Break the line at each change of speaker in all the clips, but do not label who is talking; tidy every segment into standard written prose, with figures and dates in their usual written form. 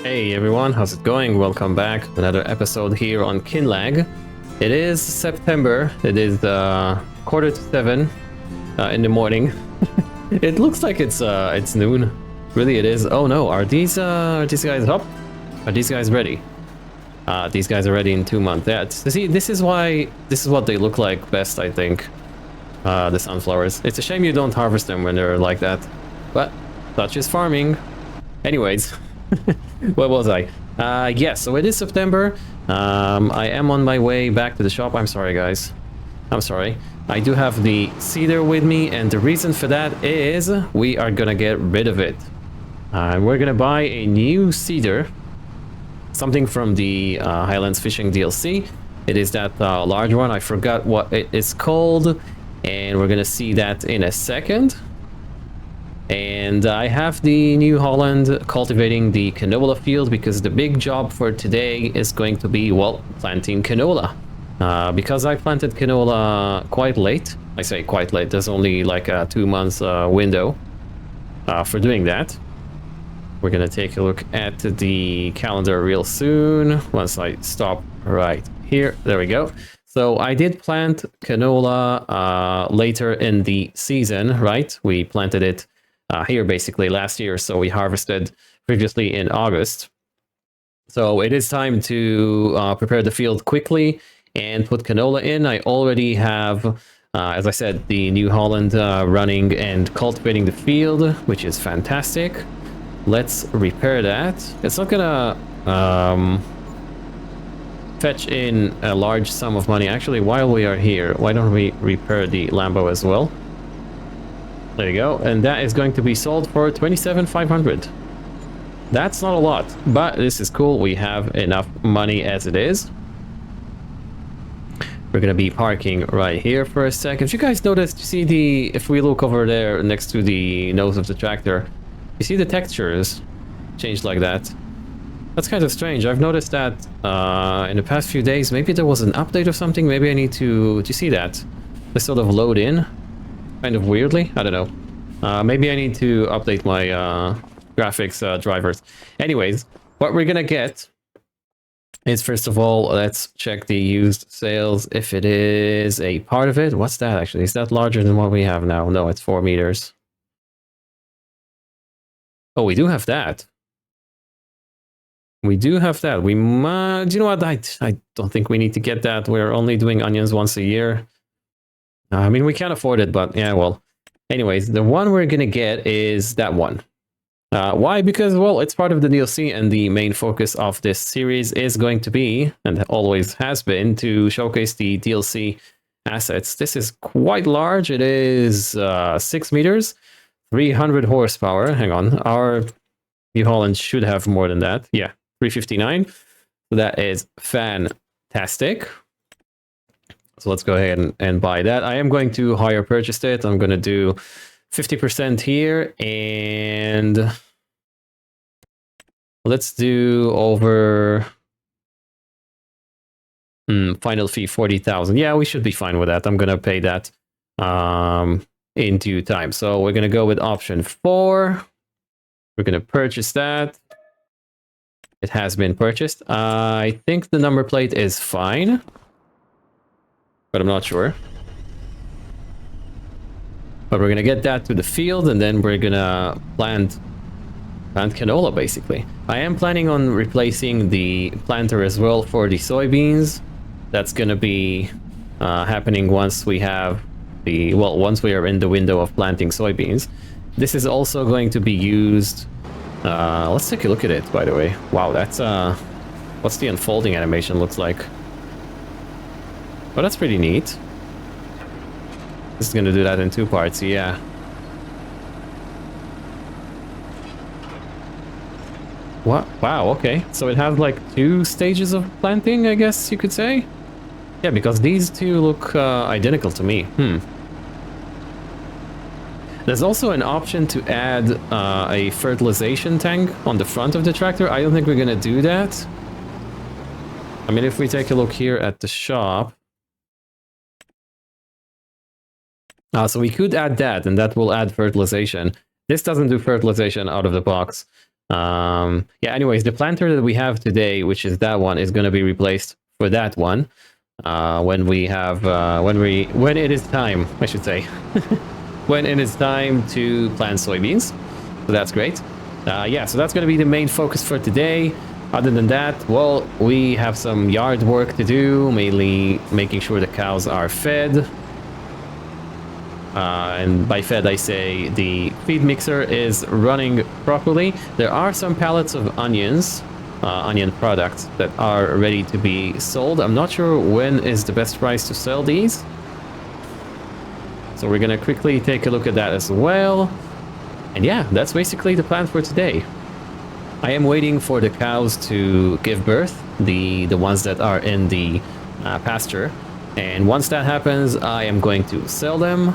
Hey everyone, how's it going? Welcome back. Another episode here on Kinlaig. It is September. It is 6:45 in the morning. It looks like it's noon. Really, it is. Oh no, are these guys up? Are these guys ready? These guys are ready in 2 months. Yeah, see, this is what they look like best, I think. The sunflowers. It's a shame you don't harvest them when they're like that, but such is farming. Anyways. Where was I? Yes, so it is September. I am on my way back to the shop. I'm sorry, guys. I'm sorry. I do have the cedar with me, and the reason for that is we are gonna get rid of it. We're gonna buy a new cedar. Something from the Highlands fishing DLC. It is that large one. I forgot what it is called, and we're gonna see that in a second. And I have the New Holland cultivating the canola field because the big job for today is going to be, well, planting canola. Because I planted canola quite late. I say quite late, there's only like a 2 months window for doing that. We're gonna take a look at the calendar real soon once I stop right here. There we go. So I did plant canola later in the season, right? We planted it here basically last year, so we harvested previously in August. So it is time to prepare the field quickly and put canola in. I already have, as I said, the New Holland running and cultivating the field, which is fantastic. Let's repair that. It's not gonna fetch in a large sum of money. Actually, while we are here, why don't we repair the Lambo as well? There you go, and that is going to be sold for 27,500. That's not a lot, but this is cool. We have enough money as it is. We're gonna be parking right here for a sec. If you guys noticed, you see if we look over there next to the nose of the tractor, you see the textures changed like that. That's kind of strange. I've noticed that in the past few days. Maybe there was an update or something. Maybe I need to see that. They sort of load in. Kind of weirdly, I don't know. Maybe I need to update my graphics drivers. Anyways, what we're gonna get is, first of all, let's check the used sales if it is a part of it. What's that actually? Is that larger than what we have now? No, it's 4 meters. Oh, we do have that. We do have that. We might. You know what? I don't think we need to get that. We're only doing onions once a year. I mean, we can't afford it, but yeah, well. Anyways, the one we're gonna get is that one. Why? Because, well, it's part of the DLC, and the main focus of this series is going to be, and always has been, to showcase the DLC assets. This is quite large. It is 6 meters, 300 horsepower. Hang on, our New Holland should have more than that. Yeah, 359. So that is fantastic. So let's go ahead and buy that. I am going to hire purchase it. I'm going to do 50% here, and let's do over final fee 40,000. Yeah, we should be fine with that. I'm going to pay that in due time. So we're going to go with option 4. We're going to purchase that. It has been purchased. I think the number plate is fine, but I'm not sure. But we're gonna get that to the field, and then we're gonna plant canola, basically. I am planning on replacing the planter as well for the soybeans. That's gonna be happening once we have once we are in the window of planting soybeans. This is also going to be used. Let's take a look at it, by the way. Wow, that's what's the unfolding animation looks like. Well, that's pretty neat. This is going to do that in 2 parts, yeah. What? Wow, okay. So it has like 2 stages of planting, I guess you could say? Yeah, because these 2 look identical to me. There's also an option to add a fertilization tank on the front of the tractor. I don't think we're going to do that. I mean, if we take a look here at the shop, so we could add that, and that will add fertilization. This doesn't do fertilization out of the box. Yeah, anyways, the planter that we have today, which is that one, is going to be replaced for that one when we have when it is time, I should say, when it is time to plant soybeans. So that's great. Yeah, so that's going to be the main focus for today. Other than that, well, we have some yard work to do, mainly making sure the cows are fed. And by fed, I say the feed mixer is running properly. There are some pallets of onions, onion products that are ready to be sold. I'm not sure when is the best price to sell these. So we're gonna quickly take a look at that as well. And yeah, that's basically the plan for today. I am waiting for the cows to give birth, the ones that are in the pasture. And once that happens, I am going to sell them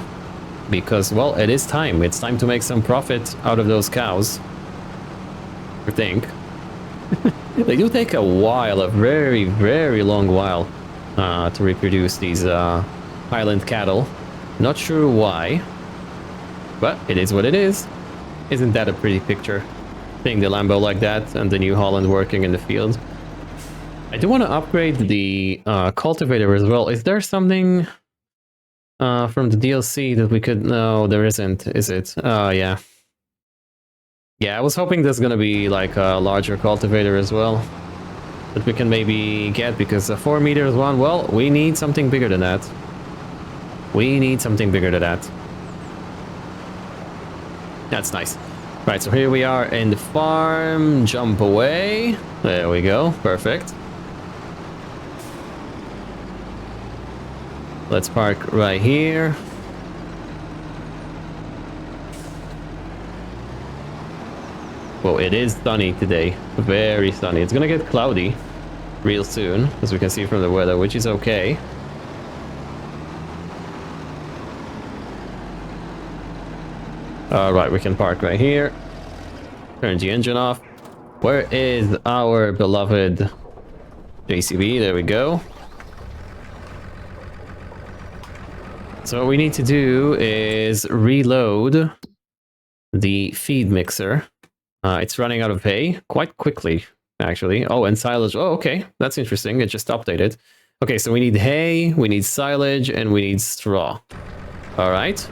because, well, it is time. It's time to make some profit out of those cows, I think. They do take a while, a very, very long while to reproduce these Highland cattle. Not sure why, but it is what it is. Isn't that a pretty picture? Seeing the Lambo like that and the New Holland working in the field. I do want to upgrade the cultivator as well. Is there something from the DLC that we could... No, there isn't, is it? Yeah. Yeah, I was hoping there's gonna be like a larger cultivator as well that we can maybe get, because a 4 meters one, well, we need something bigger than that. We need something bigger than that. That's nice. Right, so here we are in the farm. Jump away. There we go. Perfect. Let's park right here. Well, it is sunny today. Very sunny. It's gonna get cloudy real soon, as we can see from the weather, which is okay. Alright, we can park right here. Turn the engine off. Where is our beloved JCB? There we go. So what we need to do is reload the feed mixer. It's running out of hay quite quickly, actually. Oh, and silage. Oh, okay. That's interesting. It just updated. Okay, so we need hay, we need silage, and we need straw. Alright.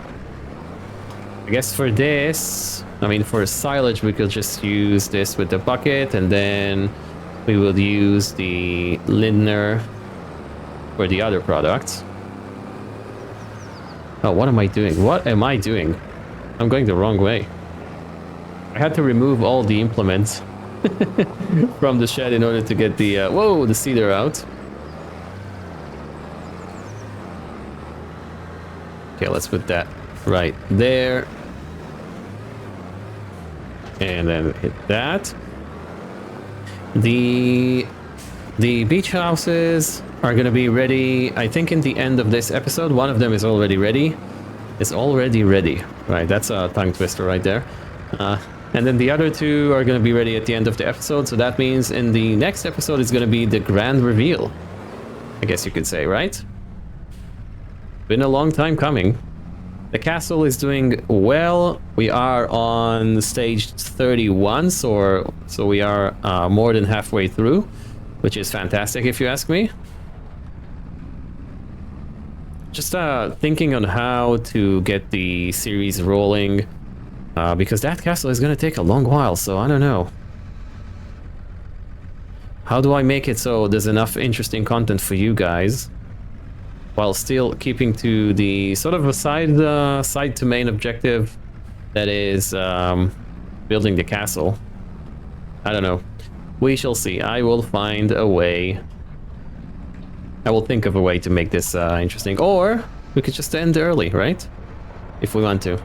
I guess for this, I mean, for silage, we could just use this with the bucket, and then we will use the Lindner for the other products. Oh, what am I doing? What am I doing? I'm going the wrong way. I had to remove all the implements from the shed in order to get the, whoa, the seeder out. Okay, let's put that right there. And then hit that. The beach houses are going to be ready, I think, in the end of this episode. One of them is already ready. It's already ready. Right, that's a tongue twister right there. And then the other two are going to be ready at the end of the episode. So that means in the next episode is going to be the grand reveal, I guess you could say, right? Been a long time coming. The castle is doing well. We are on stage 31, so we are more than halfway through, which is fantastic if you ask me. Just thinking on how to get the series rolling, because that castle is going to take a long while, so I don't know. How do I make it so there's enough interesting content for you guys, while still keeping to the sort of a side to main objective that is building the castle? I don't know. We shall see. I will find a way. I will think of a way to make this interesting. Or we could just end early, right? If we want to.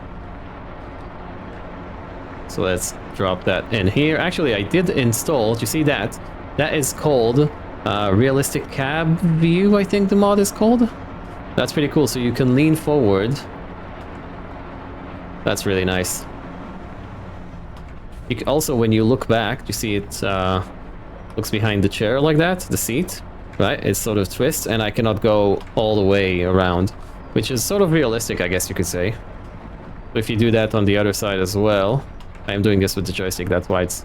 So let's drop that in here. Actually, I did install, do you see that? That is called Realistic Cab View, I think the mod is called. That's pretty cool, so you can lean forward. That's really nice. You can also, when you look back, you see it looks behind the chair like that, the seat, right? It sort of twists, and I cannot go all the way around, which is sort of realistic, I guess you could say. So if you do that on the other side as well, I am doing this with the joystick, that's why it's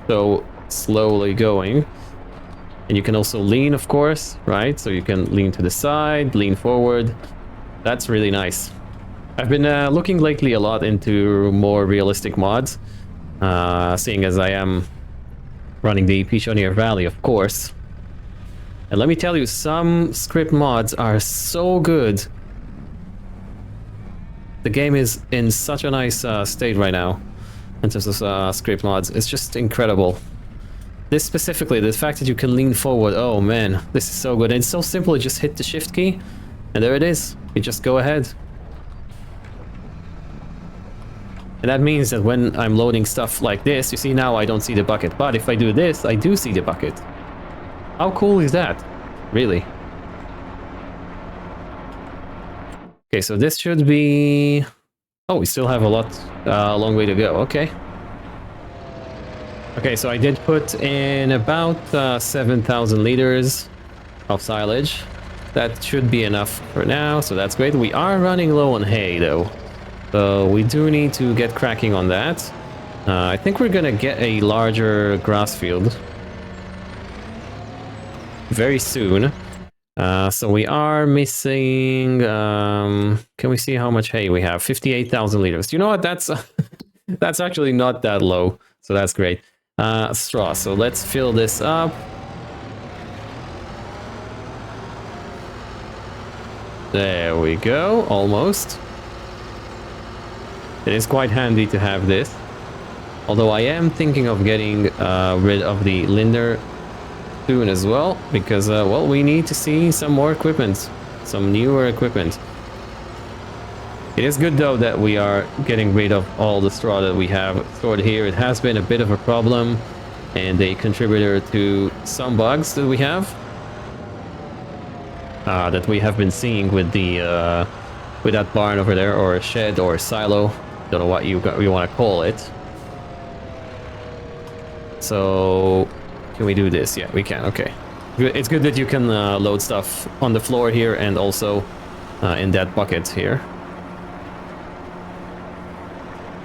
so slowly going. And you can also lean, of course, right? So you can lean to the side, lean forward. That's really nice. I've been looking lately a lot into more realistic mods, seeing as I am running the Pichonier Valley, of course. And let me tell you, some script mods are so good. The game is in such a nice state right now in terms of script mods. It's just incredible. This specifically, the fact that you can lean forward, oh man, this is so good. And it's so simple, you just hit the shift key, and there it is. You just go ahead. And that means that when I'm loading stuff like this, you see now I don't see the bucket. But if I do this, I do see the bucket. How cool is that? Really? Okay, so this should be... Oh, we still have a long way to go. Okay. Okay, so I did put in about 7,000 liters of silage. That should be enough for now, so that's great. We are running low on hay, though. So we do need to get cracking on that. I think we're gonna get a larger grass field very soon. So we are missing... can we see how much hay we have? 58,000 liters. You know what? That's that's actually not that low, so that's great. Straw. So let's fill this up. There we go. Almost. It is quite handy to have this. Although I am thinking of getting rid of the Linder soon as well, because well, we need to see some more equipment, some newer equipment. It is good though that we are getting rid of all the straw that we have stored here. It has been a bit of a problem and a contributor to some bugs that we have been seeing with the with that barn over there, or a shed, or a silo. Don't know what you want to call it. So can we do this? Yeah, we can. Okay, it's good that you can load stuff on the floor here and also in that bucket here.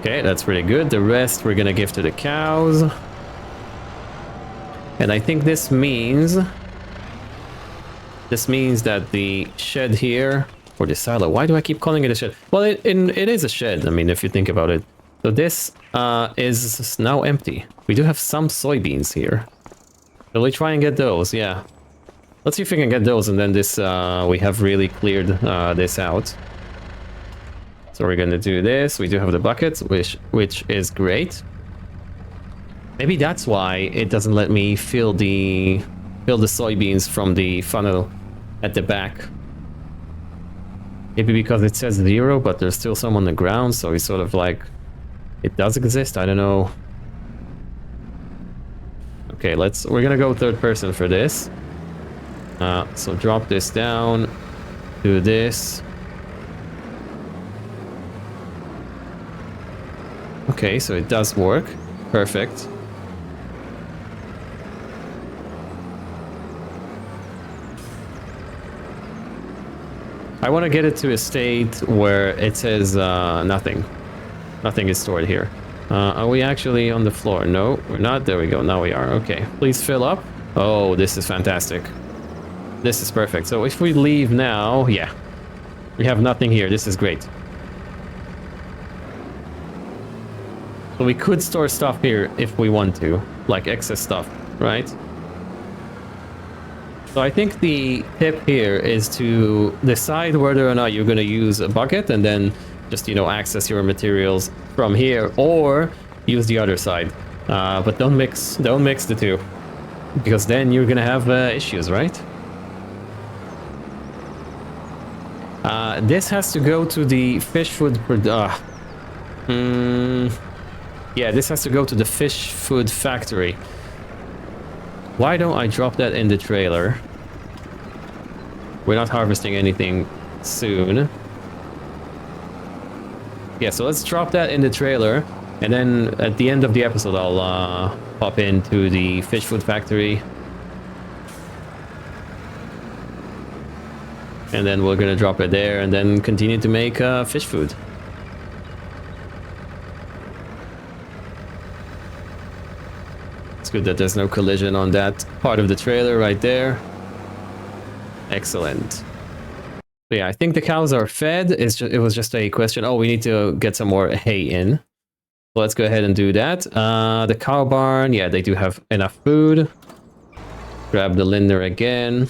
Okay, that's pretty good. The rest we're gonna give to the cows. And I think this means that the shed here, or the silo, why do I keep calling it a shed? Well, it is a shed, I mean, if you think about it. So this is now empty. We do have some soybeans here. Shall we try and get those? Yeah. Let's see if we can get those, and then this, we have really cleared this out. So we're gonna do this. We do have the buckets, which is great. Maybe that's why it doesn't let me fill the soybeans from the funnel at the back. Maybe because it says 0, but there's still some on the ground, so it's sort of like it does exist. I don't know. Okay, we're gonna go third person for this. So drop this down, do this. Okay, so it does work. Perfect. I want to get it to a state where it says nothing. Nothing is stored here. Are we actually on the floor? No, we're not. There we go. Now we are. Okay. Please fill up. Oh, this is fantastic. This is perfect. So if we leave now, yeah. We have nothing here. This is great. So we could store stuff here if we want to, like excess stuff, right? So I think the tip here is to decide whether or not you're going to use a bucket and then just, you know, access your materials from here, or use the other side. But don't mix the two, because then you're going to have issues, right? This has to go to the fish food... Yeah, this has to go to the fish food factory. Why don't I drop that in the trailer? We're not harvesting anything soon. Yeah, so let's drop that in the trailer. And then at the end of the episode, I'll pop into the fish food factory. And then we're gonna drop it there and then continue to make fish food. It's good that there's no collision on that part of the trailer right there. Excellent. But yeah, I think the cows are fed. It was just a question. Oh, we need to get some more hay in. So let's go ahead and do that. The cow barn, yeah, they do have enough food. Grab the linder again.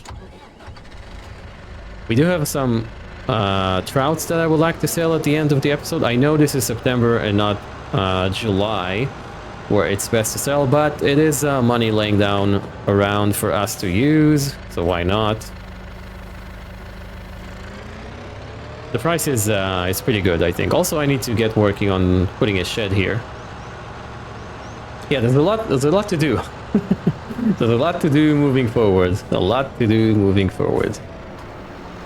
We do have some trouts that I would like to sell at the end of the episode. I know this is September and not July, where it's best to sell, but it is money laying down around for us to use, so why not? The price is pretty good, I think. Also, I need to get working on putting a shed here. Yeah, there's a lot to do. There's a lot to do moving forward. A lot to do moving forward.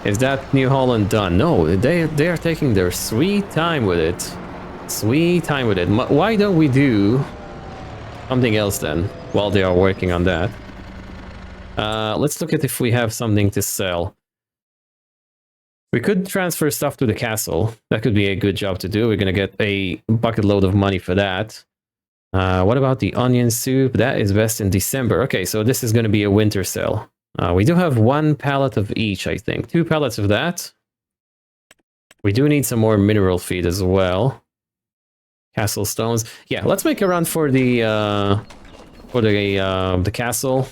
Is that New Holland done? No, they are taking their sweet time with it. Sweet time with it. Why don't we do something else then, while they are working on that? Let's look at if we have something to sell. We could transfer stuff to the castle. That could be a good job to do. We're gonna get a bucket load of money for that. What about the onion soup? That is best in December. Okay, so this is gonna be a winter sale. We do have 1 pallet of each, I think. 2 pallets of that. We do need some more mineral feed as well. Castle stones. Yeah, let's make a run for the castle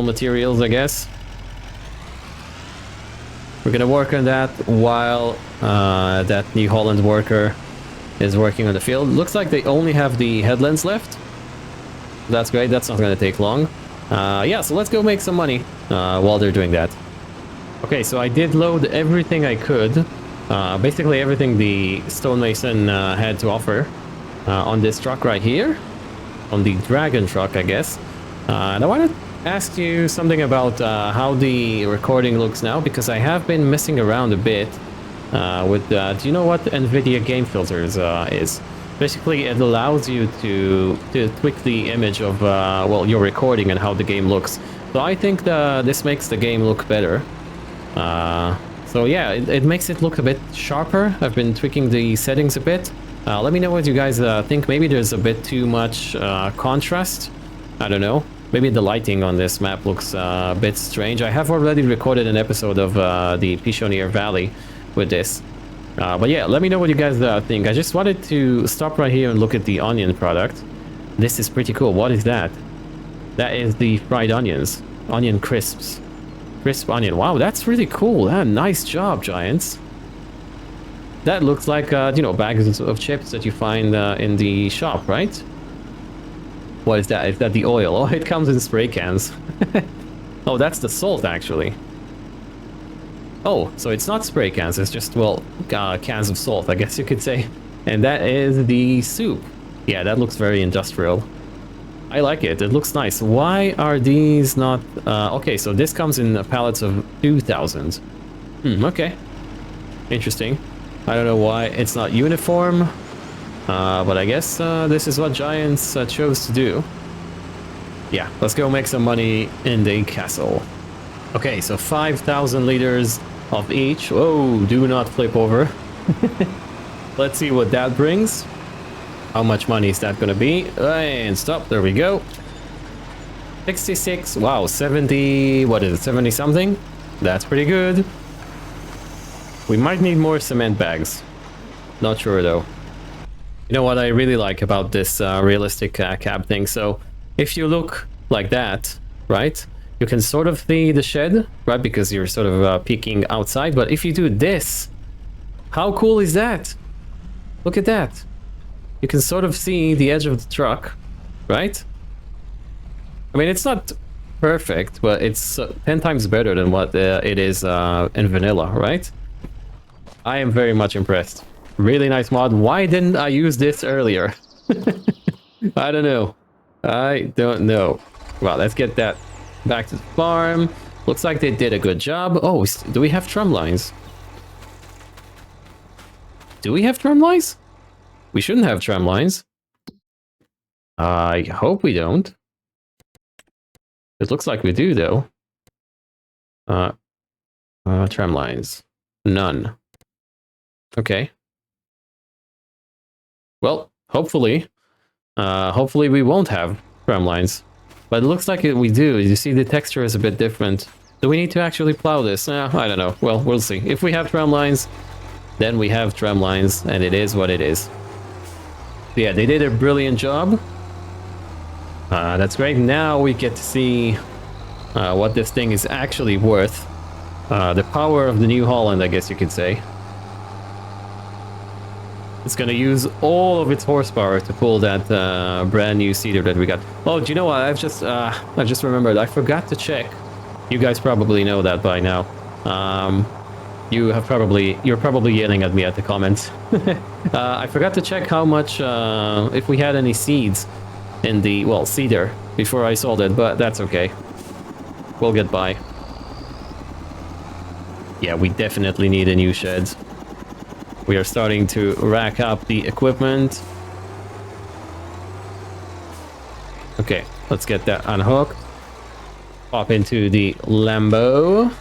materials, I guess. We're gonna work on that while that New Holland worker is working on the field. Looks like they only have the headlands left. That's great. That's not gonna take long. Yeah, so let's go make some money while they're doing that. Okay, so I did load everything I could. Basically everything the stonemason had to offer on this truck right here. On the dragon truck, I guess. And I want to ask you something about how the recording looks now, because I have been messing around a bit with... do you know what NVIDIA Game Filters is? Basically, it allows you to tweak the image of, well, your recording and how the game looks. So I think this makes the game look better. So yeah, it makes it look a bit sharper. I've been tweaking the settings a bit. Let me know what you guys think. Maybe there's a bit too much contrast. I don't know. Maybe the lighting on this map looks a bit strange. I have already recorded an episode of the Pishonier Valley with this. But yeah, let me know what you guys think. I just wanted to stop right here and look at the onion product. This is pretty cool. What is that? That is the fried onions. Onion crisps. Crisp onion. Wow, that's really cool. Nice job, Giants. That looks like, you know, bags of chips that you find in the shop, right? What is that? Is that the oil? Oh, it comes in spray cans. Oh, that's the salt, actually. Oh, so it's not spray cans. It's just, well, cans of salt, I guess you could say. And that is the soup. Yeah, that looks very industrial. I like it. It looks nice. Why are these not... okay, so this comes in pallets of 2,000. Okay. Interesting. I don't know why it's not uniform. But I guess this is what Giants chose to do. Yeah, let's go make some money in the castle. Okay, so 5,000 liters of each. Oh, do not flip over. Let's see what that brings. How much money is that gonna be? And stop, there we go. 66, wow, 70, what is it, 70 something? That's pretty good. We might need more cement bags. Not sure though. You know what I really like about this realistic cab thing? So if you look like that, right? You can sort of see the shed, right? Because you're sort of peeking outside. But if you do this, how cool is that? Look at that. You can sort of see the edge of the truck, right? I mean, it's not perfect, but it's 10 times better than what it is in vanilla, right? I am very much impressed. Really nice mod. Why didn't I use this earlier? I don't know. I don't know. Well, let's get that back to the farm. Looks like they did a good job. Oh, do we have tram lines? Do we have tram lines? We shouldn't have tram lines. I hope we don't. It looks like we do, though. Tram lines. None. Okay. Well, hopefully we won't have tram lines. But it looks like we do. You see the texture is a bit different. Do we need to actually plow this? I don't know. Well, we'll see. If we have tram lines, then we have tram lines, and it is what it is. So yeah, they did a brilliant job. That's great. Now we get to see what this thing is actually worth. The power of the New Holland, I guess you could say. It's gonna use all of its horsepower to pull that brand new seeder that we got. Oh, do you know what? I've just remembered. I forgot to check. You guys probably know that by now. You're probably yelling at me at the comments. I forgot to check how much, if we had any seeds in the, well, seeder before I sold it, but that's okay. We'll get by. Yeah, we definitely need a new shed. We are starting to rack up the equipment. Okay, let's get that unhooked. Pop into the Lambo.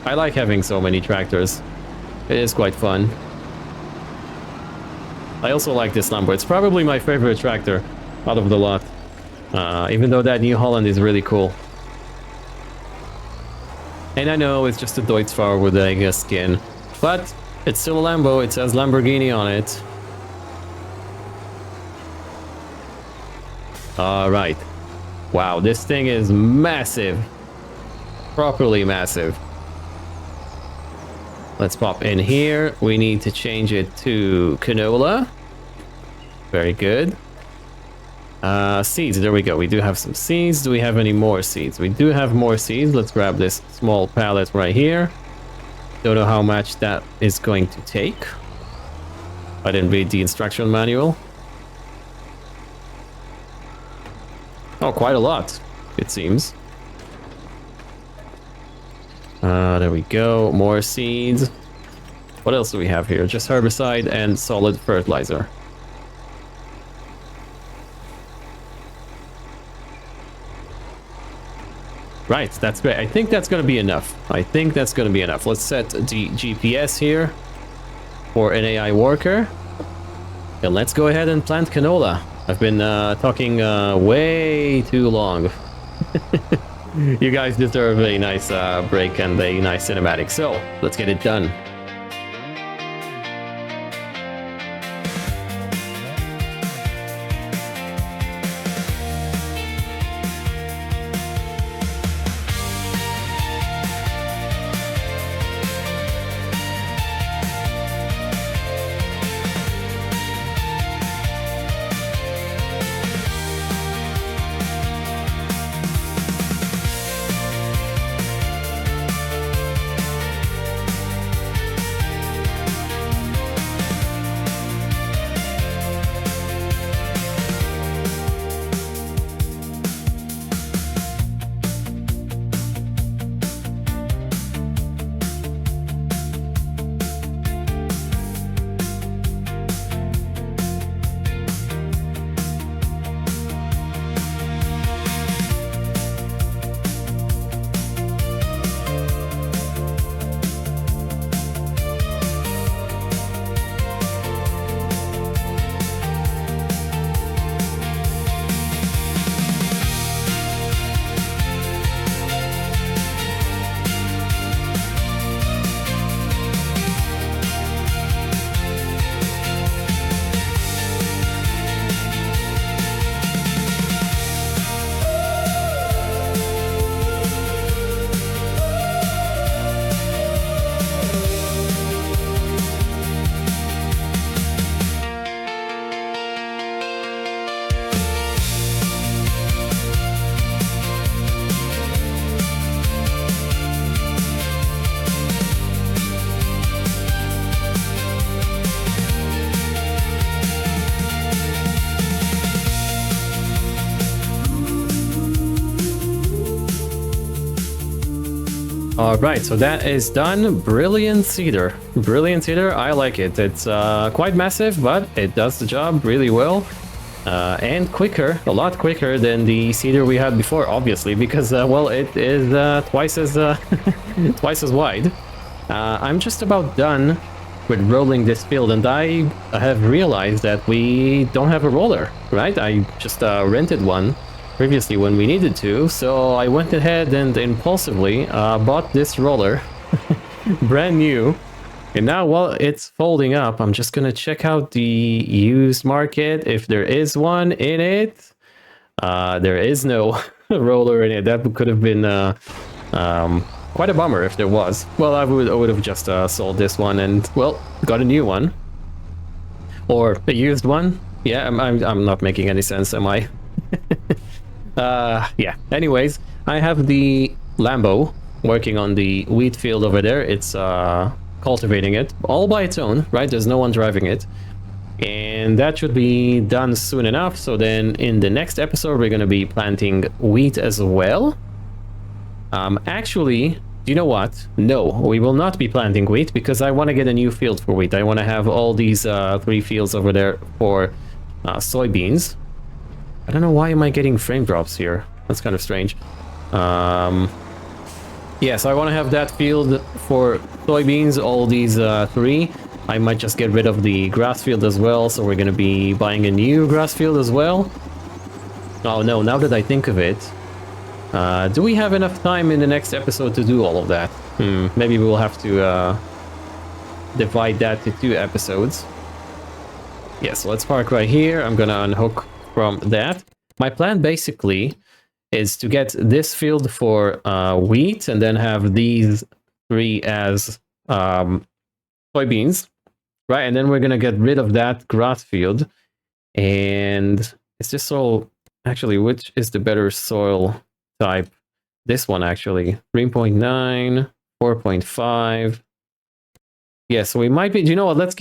I like having so many tractors. It is quite fun. I also like this Lambo. It's probably my favorite tractor out of the lot. Even though that New Holland is really cool. And I know it's just a Deutz-Fahr with a skin, but it's still a Lambo. It says Lamborghini on it. Alright. Wow, this thing is massive. Properly massive. Let's pop in here. We need to change it to Canola. Very good. Seeds, there we go. We do have some seeds. Do we have any more seeds? We do have more seeds. Let's grab this small pallet right here. Don't know how much that is going to take. I didn't read the instruction manual. Oh, quite a lot, it seems. There we go. More seeds. What else do we have here? Just herbicide and solid fertilizer. Right, that's great. I think that's going to be enough. Let's set the GPS here for an AI worker. And let's go ahead and plant canola. I've been talking way too long. You guys deserve a nice break and a nice cinematic. So, let's get it done. Alright, so that is done. Brilliant cedar. Brilliant cedar, I like it. It's quite massive, but it does the job really well. And quicker, a lot quicker than the cedar we had before, obviously, because, well, it is twice as wide. I'm just about done with rolling this field, and I have realized that we don't have a roller, right? I just rented one previously when we needed to, so I went ahead and impulsively bought this roller, brand new. And now while it's folding up, I'm just gonna check out the used market if there is one in it. There is no roller in it. That could have been quite a bummer if there was. Well, I would have just sold this one and, well, got a new one. Or a used one. Yeah, I'm not making any sense, am I? Yeah. Anyways, I have the Lambo working on the wheat field over there. It's cultivating it all by its own, right? There's no one driving it. And that should be done soon enough. So then in the next episode, we're going to be planting wheat as well. Actually, do you know what? No, we will not be planting wheat because I want to get a new field for wheat. I want to have all these 3 fields over there for soybeans. I don't know why am I getting frame drops here. That's kind of strange. Yeah, so I want to have that field for soybeans, all these 3. I might just get rid of the grass field as well, so we're going to be buying a new grass field as well. Oh no, now that I think of it, do we have enough time in the next episode to do all of that? Maybe we'll have to divide that to 2 episodes. Yeah, so let's park right here. I'm going to unhook from that. My plan basically is to get this field for wheat and then have these 3 as soybeans, right? And then we're gonna get rid of that grass field. And is this soil actually, which is the better soil type? This one actually, 3.9, 4.5. Yeah, so we might be, do you know what, let's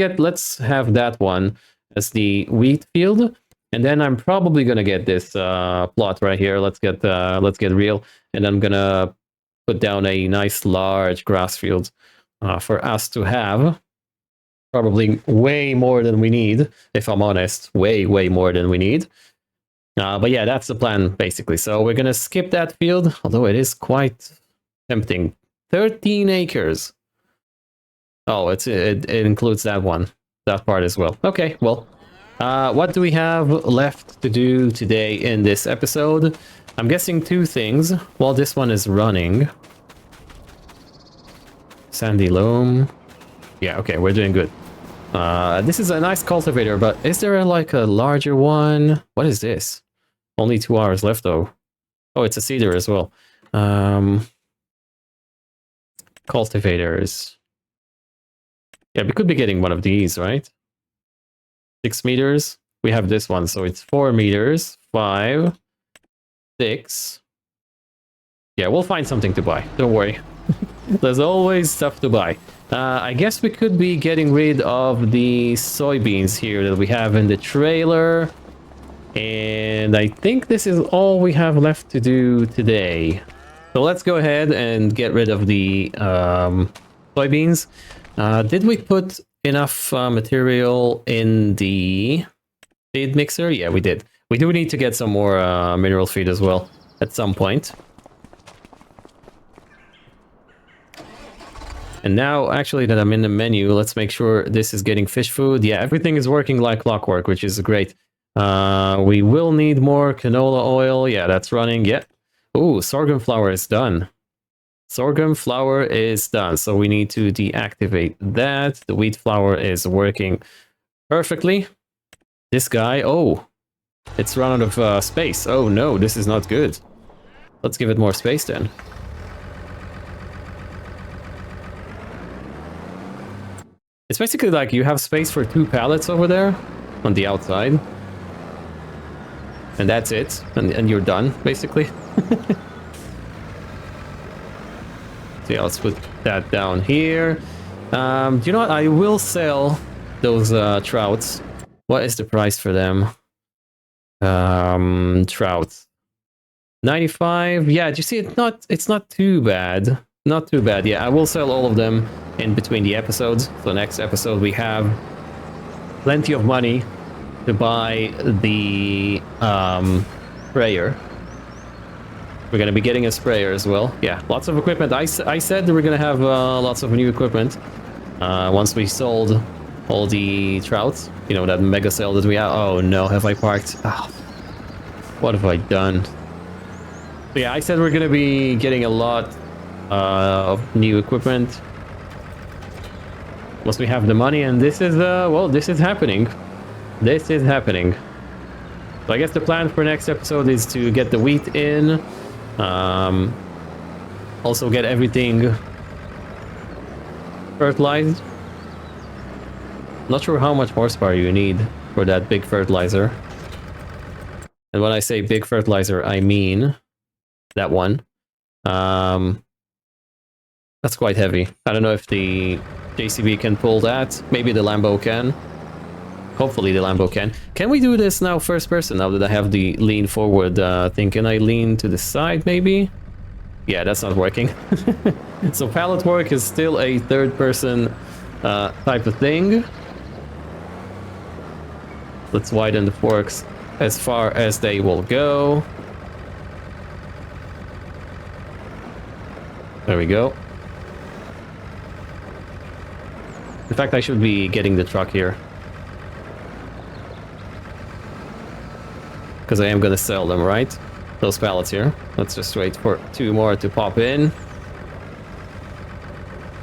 have that one as the wheat field. And then I'm probably gonna get this plot right here. Let's get real, and I'm gonna put down a nice large grass field for us to have. Probably way more than we need, if I'm honest. Way more than we need. But yeah, that's the plan basically. So we're gonna skip that field, although it is quite tempting. 13 acres. Oh, it includes that one, that part as well. Okay, well. What do we have left to do today in this episode? I'm guessing 2 things while this one is running. Sandy loam. Yeah, okay, we're doing good. This is a nice cultivator, but is there like a larger one? What is this? Only 2 hours left though. Oh, it's a seeder as well. Cultivators. Yeah, we could be getting one of these, right? 6 meters. We have this one, so it's 4 meters. 5, 6. Yeah, we'll find something to buy. Don't worry. There's always stuff to buy. I guess we could be getting rid of the soybeans here that we have in the trailer. And I think this is all we have left to do today. So let's go ahead and get rid of the soybeans. Did we put enough material in the feed mixer? Yeah, we did. We do need to get some more mineral feed as well at some point. And now, actually, that I'm in the menu, let's make sure this is getting fish food. Yeah, everything is working like clockwork, which is great. We will need more canola oil. Yeah, that's running. Yeah. Ooh, sorghum flour is done. Sorghum flour is done, so we need to deactivate that. The wheat flour is working perfectly. This guy, oh, it's run out of space. Oh no, this is not good. Let's give it more space then. It's basically like you have space for 2 pallets over there on the outside. And that's it, and you're done, basically. So yeah, let's put that down here. Do you know what? I will sell those trouts. What is the price for them? Trouts. 95. Yeah, do you see it's not too bad. Not too bad. Yeah, I will sell all of them in between the episodes. So next episode we have plenty of money to buy the sprayer. We're going to be getting a sprayer as well. Yeah, lots of equipment. I said that we're going to have lots of new equipment. once we sold all the trouts, you know, that mega sale that we have. Oh no, have I parked? Oh, what have I done? So yeah, I said we're gonna be getting a lot of new equipment once we have the money, and this is well, this is happening. This is happening. So I guess the plan for next episode is to get the wheat in, also get everything fertilized. Not sure how much horsepower you need for that big fertilizer. And when I say big fertilizer, I mean that one. That's quite heavy. I don't know if the JCB can pull that. Maybe the Lambo can. Hopefully the Lambo can. Can we do this now first person, now that I have the lean forward thing? Can I lean to the side maybe? Yeah, that's not working. So pallet work is still a third person type of thing. Let's widen the forks as far as they will go. There we go. In fact, I should be getting the truck here, because I am gonna sell them, right? Those pallets here. Let's just wait for 2 more to pop in.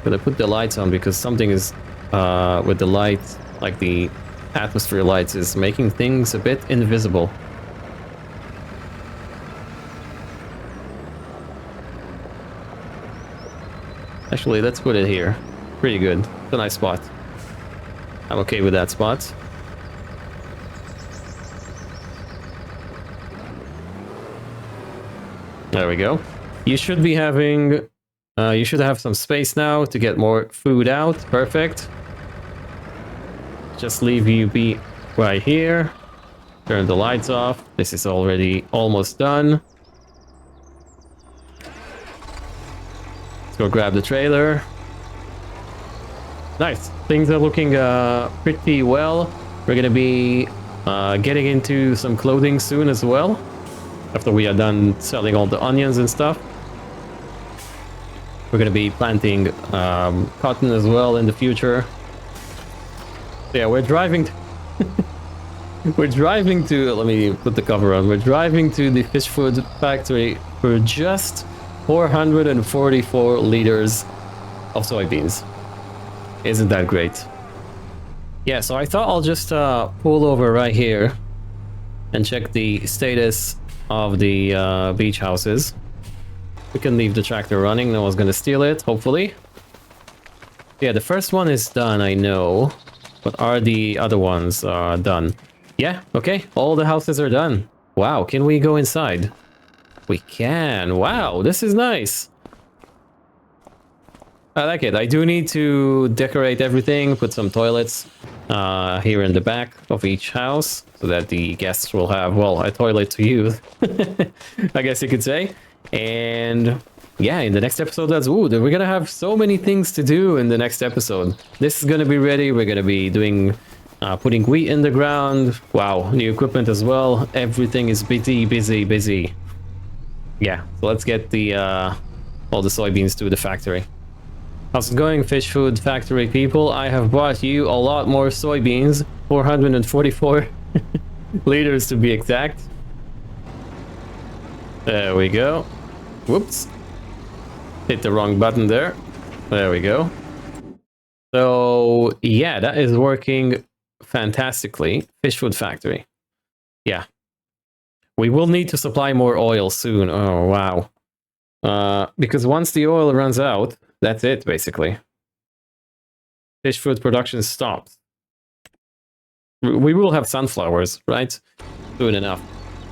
Gonna put the lights on because something is with the lights, like the atmosphere lights, is making things a bit invisible. Actually, let's put it here. Pretty good. It's a nice spot. I'm okay with that spot. There we go. You should be having... you should have some space now to get more food out. Perfect. Just leave you be right here. Turn the lights off. This is already almost done. Let's go grab the trailer. Nice. Things are looking pretty well. We're gonna be getting into some clothing soon as well, after we are done selling all the onions and stuff. We're gonna be planting cotton as well in the future. Yeah, we're driving we're driving to, let me put the cover on, we're driving to the fish food factory for just 444 liters of soybeans. Isn't that great? Yeah, so I thought I'll just pull over right here and check the status of the beach houses. We can leave the tractor running, no one's gonna steal it, hopefully. Yeah, the first one is done, I know. But are the other ones done? Yeah, okay, all the houses are done. Wow, can we go inside? We can. Wow, this is nice. I like it. I do need to decorate everything, put some toilets here in the back of each house, so that the guests will have, well, a toilet to use, I guess you could say. And yeah, in the next episode, we're gonna have so many things to do in the next episode. This is gonna be ready. We're gonna be doing, putting wheat in the ground. Wow, new equipment as well. Everything is busy, busy, busy. Yeah, so let's get the all the soybeans to the factory. How's it going, fish food factory people? I have bought you a lot more soybeans, 444 liters to be exact. There we go. Whoops. Hit the wrong button there. There we go. So yeah, that is working fantastically. Fish food factory. Yeah. We will need to supply more oil soon. Oh, wow. Because once the oil runs out, that's it, basically. Fish food production stops. We will have sunflowers, right? Soon enough.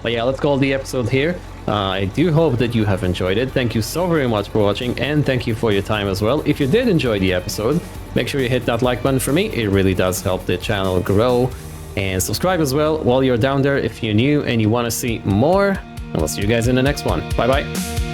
But yeah, let's call the episode here. I do hope that you have enjoyed it. Thank you so very much for watching, and thank you for your time as well. If you did enjoy the episode, make sure you hit that like button for me. It really does help the channel grow. And subscribe as well while you're down there if you're new and you want to see more. And we'll see you guys in the next one. Bye bye.